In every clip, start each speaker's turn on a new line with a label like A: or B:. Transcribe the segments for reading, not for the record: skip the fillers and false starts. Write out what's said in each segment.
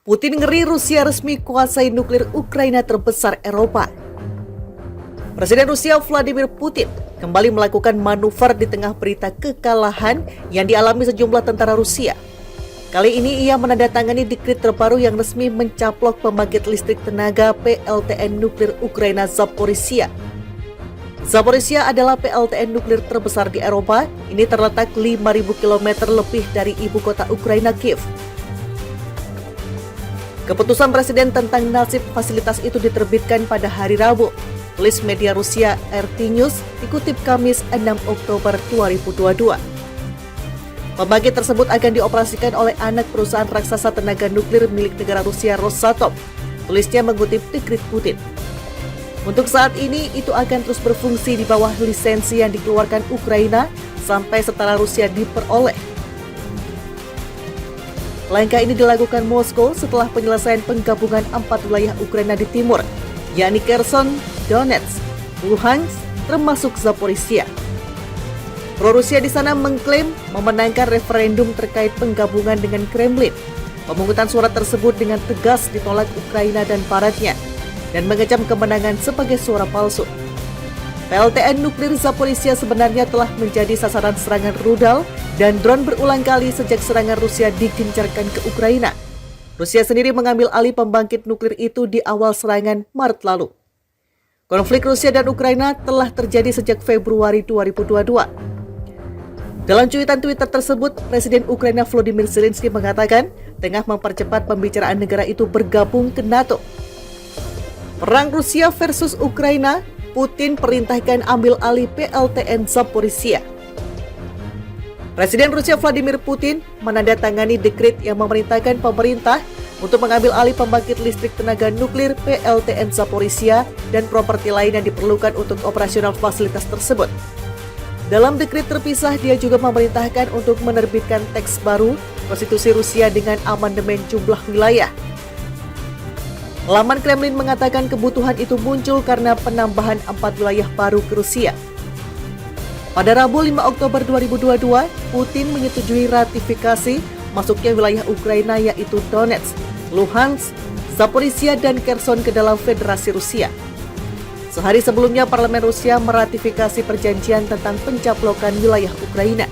A: Putin ngeri Rusia resmi kuasai nuklir Ukraina terbesar Eropa. Presiden Rusia Vladimir Putin kembali melakukan manuver di tengah berita kekalahan yang dialami sejumlah tentara Rusia. Kali ini ia menandatangani dekret terbaru yang resmi mencaplok pembangkit listrik tenaga PLTN nuklir Ukraina Zaporizhzhia. Zaporizhzhia adalah PLTN nuklir terbesar di Eropa. Ini terletak 5.000 km lebih dari ibu kota Ukraina, Kiev. Keputusan Presiden tentang nasib fasilitas itu diterbitkan pada hari Rabu. Tulis media Rusia RT News dikutip Kamis 6 Oktober 2022. Pembangkit tersebut akan dioperasikan oleh anak perusahaan raksasa tenaga nuklir milik negara Rusia Rosatom. Tulisnya mengutip dekret Putin. Untuk saat ini, itu akan terus berfungsi di bawah lisensi yang dikeluarkan Ukraina sampai setelah Rusia diperoleh. Langkah ini dilakukan Moskow setelah penyelesaian penggabungan 4 wilayah Ukraina di timur, yakni Kherson, Donetsk, Luhansk, termasuk Zaporizhzhia. Pro-Rusia di sana mengklaim memenangkan referendum terkait penggabungan dengan Kremlin. Pemungutan suara tersebut dengan tegas ditolak Ukraina dan baratnya, dan mengecam kemenangan sebagai suara palsu. PLTN nuklir Zaporizhzhia sebenarnya telah menjadi sasaran serangan rudal dan drone berulang kali sejak serangan Rusia digencarkan ke Ukraina. Rusia sendiri mengambil alih pembangkit nuklir itu di awal serangan Maret lalu. Konflik Rusia dan Ukraina telah terjadi sejak Februari 2022. Dalam cuitan Twitter tersebut, Presiden Ukraina Volodymyr Zelensky mengatakan tengah mempercepat pembicaraan negara itu bergabung ke NATO. Perang Rusia versus Ukraina, Putin perintahkan ambil alih PLTN Zaporizhzhia. Presiden Rusia Vladimir Putin menandatangani dekret yang memerintahkan pemerintah untuk mengambil alih pembangkit listrik tenaga nuklir PLTN Zaporizhzhia dan properti lain yang diperlukan untuk operasional fasilitas tersebut. Dalam dekret terpisah, dia juga memerintahkan untuk menerbitkan teks baru Konstitusi Rusia dengan amandemen jumlah wilayah. Laman Kremlin mengatakan kebutuhan itu muncul karena penambahan 4 wilayah baru ke Rusia. Pada Rabu 5 Oktober 2022, Putin menyetujui ratifikasi masuknya wilayah Ukraina yaitu Donetsk, Luhansk, Zaporizhzhia, dan Kherson ke dalam Federasi Rusia. Sehari sebelumnya, Parlemen Rusia meratifikasi perjanjian tentang pencaplokan wilayah Ukraina.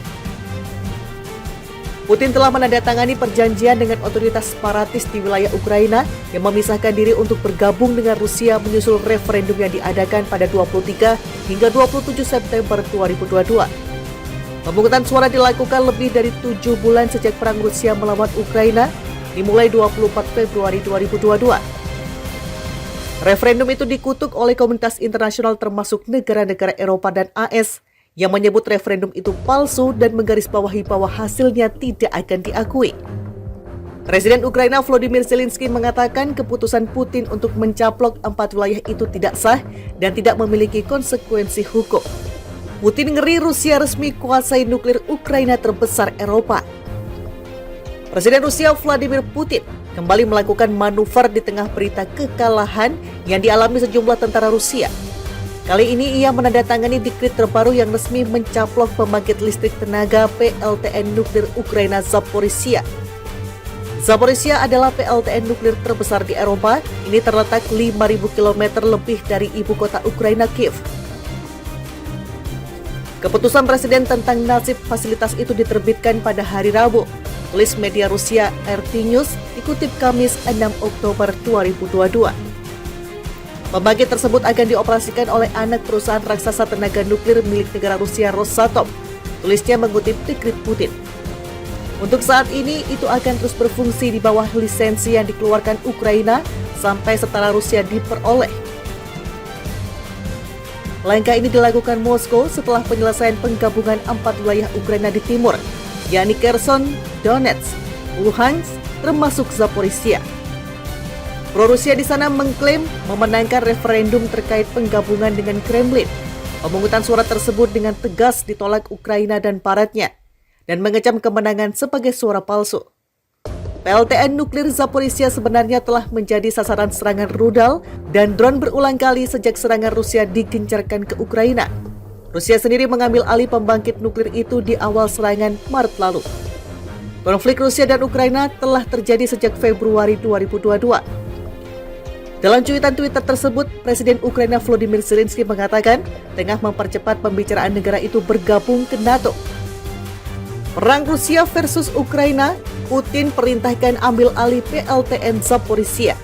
A: Putin telah menandatangani perjanjian dengan otoritas separatis di wilayah Ukraina yang memisahkan diri untuk bergabung dengan Rusia menyusul referendum yang diadakan pada 23 hingga 27 September 2022. Pemungutan suara dilakukan lebih dari 7 bulan sejak perang Rusia melawan Ukraina, dimulai 24 Februari 2022. Referendum itu dikutuk oleh komunitas internasional termasuk negara-negara Eropa dan AS, yang menyebut referendum itu palsu dan menggarisbawahi bahwa hasilnya tidak akan diakui. Presiden Ukraina Volodymyr Zelensky mengatakan keputusan Putin untuk mencaplok 4 wilayah itu tidak sah dan tidak memiliki konsekuensi hukum. Putin ngeri Rusia resmi kuasai nuklir Ukraina terbesar Eropa. Presiden Rusia Vladimir Putin kembali melakukan manuver di tengah berita kekalahan yang dialami sejumlah tentara Rusia. Kali ini ia menandatangani dekret terbaru yang resmi mencaplok pembangkit listrik tenaga PLTN nuklir Ukraina Zaporizhzhia. Zaporizhzhia adalah PLTN nuklir terbesar di Eropa. Ini terletak 5.000 km lebih dari ibu kota Ukraina, Kiev. Keputusan Presiden tentang nasib fasilitas itu diterbitkan pada hari Rabu. Tulis media Rusia RT News dikutip Kamis 6 Oktober 2022. Pembangkit tersebut akan dioperasikan oleh anak perusahaan raksasa tenaga nuklir milik negara Rusia Rosatom. Tulisnya mengutip dekret Putin. Untuk saat ini, itu akan terus berfungsi di bawah lisensi yang dikeluarkan Ukraina sampai setelah Rusia diperoleh. Langkah ini dilakukan Moskow setelah penyelesaian penggabungan 4 wilayah Ukraina di timur, yakni Kherson, Donetsk, Luhansk, termasuk Zaporizhzhia. Pro-Rusia di sana mengklaim memenangkan referendum terkait penggabungan dengan Kremlin. Pemungutan suara tersebut dengan tegas ditolak Ukraina dan baratnya, dan mengecam kemenangan sebagai suara palsu. PLTN nuklir Zaporizhzhia sebenarnya telah menjadi sasaran serangan rudal dan drone berulang kali sejak serangan Rusia digencarkan ke Ukraina. Rusia sendiri mengambil alih pembangkit nuklir itu di awal serangan Maret lalu. Konflik Rusia dan Ukraina telah terjadi sejak Februari 2022. Dalam cuitan Twitter tersebut, Presiden Ukraina Volodymyr Zelensky mengatakan tengah mempercepat pembicaraan negara itu bergabung ke NATO. Perang Rusia versus Ukraina, Putin perintahkan ambil alih PLTN Zaporizhzhia.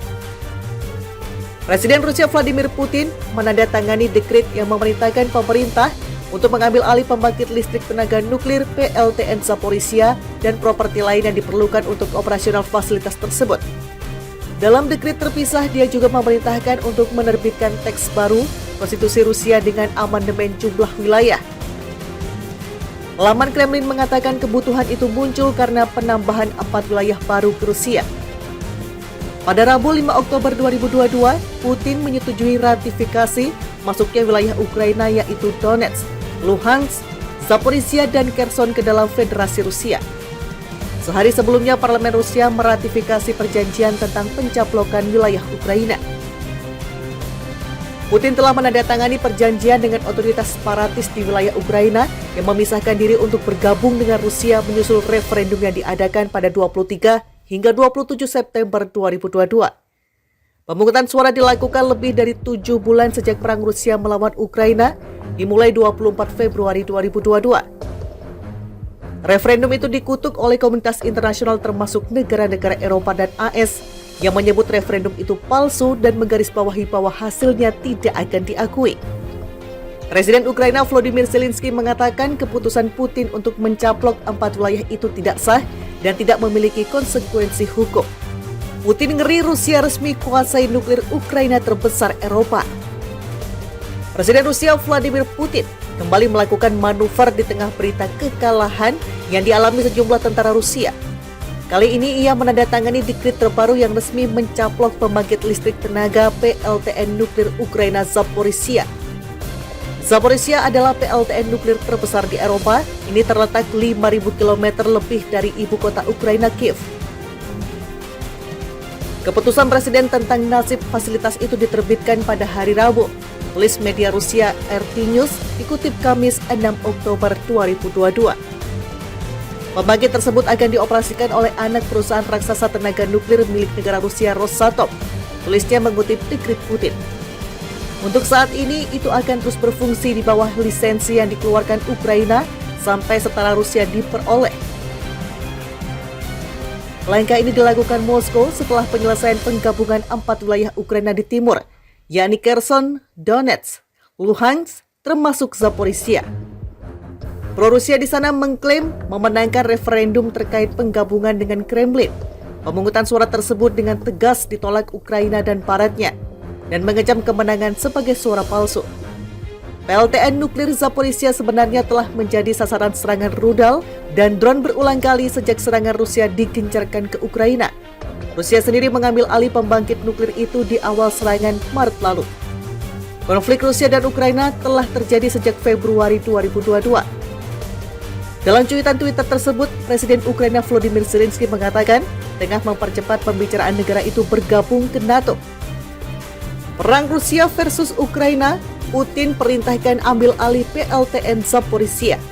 A: Presiden Rusia Vladimir Putin menandatangani dekret yang memerintahkan pemerintah untuk mengambil alih pembangkit listrik tenaga nuklir PLTN Zaporizhzhia dan properti lain yang diperlukan untuk operasional fasilitas tersebut. Dalam dekret terpisah, dia juga memerintahkan untuk menerbitkan teks baru konstitusi Rusia dengan amandemen jumlah wilayah. Laman Kremlin mengatakan kebutuhan itu muncul karena penambahan 4 wilayah baru ke Rusia. Pada Rabu 5 Oktober 2022, Putin menyetujui ratifikasi masuknya wilayah Ukraina yaitu Donetsk, Luhansk, Zaporizhzhia, dan Kherson ke dalam Federasi Rusia. Sehari sebelumnya, Parlemen Rusia meratifikasi perjanjian tentang pencaplokan wilayah Ukraina. Putin telah menandatangani perjanjian dengan otoritas separatis di wilayah Ukraina yang memisahkan diri untuk bergabung dengan Rusia menyusul referendum yang diadakan pada 23 hingga 27 September 2022. Pemungutan suara dilakukan lebih dari 7 bulan sejak perang Rusia melawan Ukraina, dimulai 24 Februari 2022. Referendum itu dikutuk oleh komunitas internasional termasuk negara-negara Eropa dan AS yang menyebut referendum itu palsu dan menggarisbawahi bahwa hasilnya tidak akan diakui. Presiden Ukraina Volodymyr Zelensky mengatakan keputusan Putin untuk mencaplok 4 wilayah itu tidak sah dan tidak memiliki konsekuensi hukum. Putin ngeri Rusia resmi kuasai nuklir Ukraina terbesar Eropa. Presiden Rusia Vladimir Putin kembali melakukan manuver di tengah berita kekalahan yang dialami sejumlah tentara Rusia. Kali ini ia menandatangani dekret terbaru yang resmi mencaplok pembangkit listrik tenaga PLTN nuklir Ukraina Zaporizhzhia. Zaporizhzhia adalah PLTN nuklir terbesar di Eropa. Ini terletak 5.000 km lebih dari ibu kota Ukraina, Kiev. Keputusan Presiden tentang nasib fasilitas itu diterbitkan pada hari Rabu, tulis media Rusia RT News dikutip Kamis 6 Oktober 2022. Pembangkit tersebut akan dioperasikan oleh anak perusahaan raksasa tenaga nuklir milik negara Rusia Rosatom, tulisnya mengutip dekret Putin. Untuk saat ini, itu akan terus berfungsi di bawah lisensi yang dikeluarkan Ukraina sampai setara Rusia diperoleh. Langkah ini dilakukan Moskow setelah penyelesaian penggabungan 4 wilayah Ukraina di timur, yakni Kherson, Donetsk, Luhansk, termasuk Zaporizhzhia. Pro-Rusia di sana mengklaim memenangkan referendum terkait penggabungan dengan Kremlin. Pemungutan suara tersebut dengan tegas ditolak Ukraina dan baratnya, dan mengecam kemenangan sebagai suara palsu. PLTN nuklir Zaporizhzhia sebenarnya telah menjadi sasaran serangan rudal dan drone berulang kali sejak serangan Rusia digencarkan ke Ukraina. Rusia sendiri mengambil alih pembangkit nuklir itu di awal serangan Maret lalu. Konflik Rusia dan Ukraina telah terjadi sejak Februari 2022. Dalam cuitan Twitter tersebut, Presiden Ukraina Volodymyr Zelensky mengatakan tengah mempercepat pembicaraan negara itu bergabung ke NATO. Perang Rusia versus Ukraina, Putin perintahkan ambil alih PLTN Zaporizhzhia.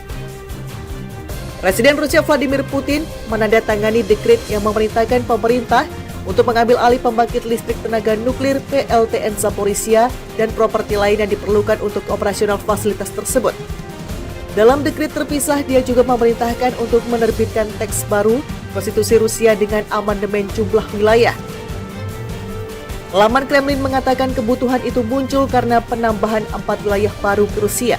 A: Presiden Rusia Vladimir Putin menandatangani dekret yang memerintahkan pemerintah untuk mengambil alih pembangkit listrik tenaga nuklir PLTN Zaporizhzhia dan properti lain yang diperlukan untuk operasional fasilitas tersebut. Dalam dekret terpisah, dia juga memerintahkan untuk menerbitkan teks baru konstitusi Rusia dengan amandemen jumlah wilayah. Laman Kremlin mengatakan kebutuhan itu muncul karena penambahan 4 wilayah baru ke Rusia.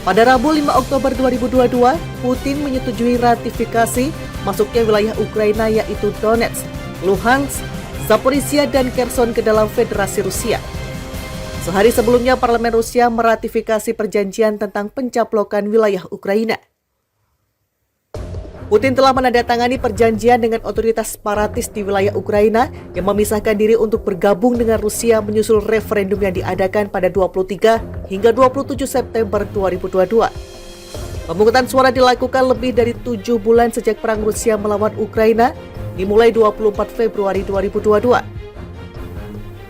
A: Pada Rabu 5 Oktober 2022, Putin menyetujui ratifikasi masuknya wilayah Ukraina yaitu Donetsk, Luhansk, Zaporizhzhia, dan Kherson ke dalam Federasi Rusia. Sehari sebelumnya, Parlemen Rusia meratifikasi perjanjian tentang pencaplokan wilayah Ukraina. Putin telah menandatangani perjanjian dengan otoritas separatis di wilayah Ukraina yang memisahkan diri untuk bergabung dengan Rusia menyusul referendum yang diadakan pada 23 hingga 27 September 2022. Pemungutan suara dilakukan lebih dari 7 bulan sejak perang Rusia melawan Ukraina, dimulai 24 Februari 2022.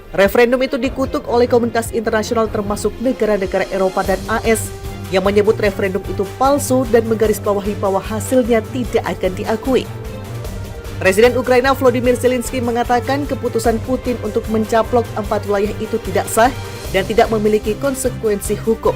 A: Referendum itu dikutuk oleh komunitas internasional termasuk negara-negara Eropa dan AS yang menyebut referendum itu palsu dan menggarisbawahi bahwa hasilnya tidak akan diakui. Presiden Ukraina Volodymyr Zelensky mengatakan keputusan Putin untuk mencaplok 4 wilayah itu tidak sah dan tidak memiliki konsekuensi hukum.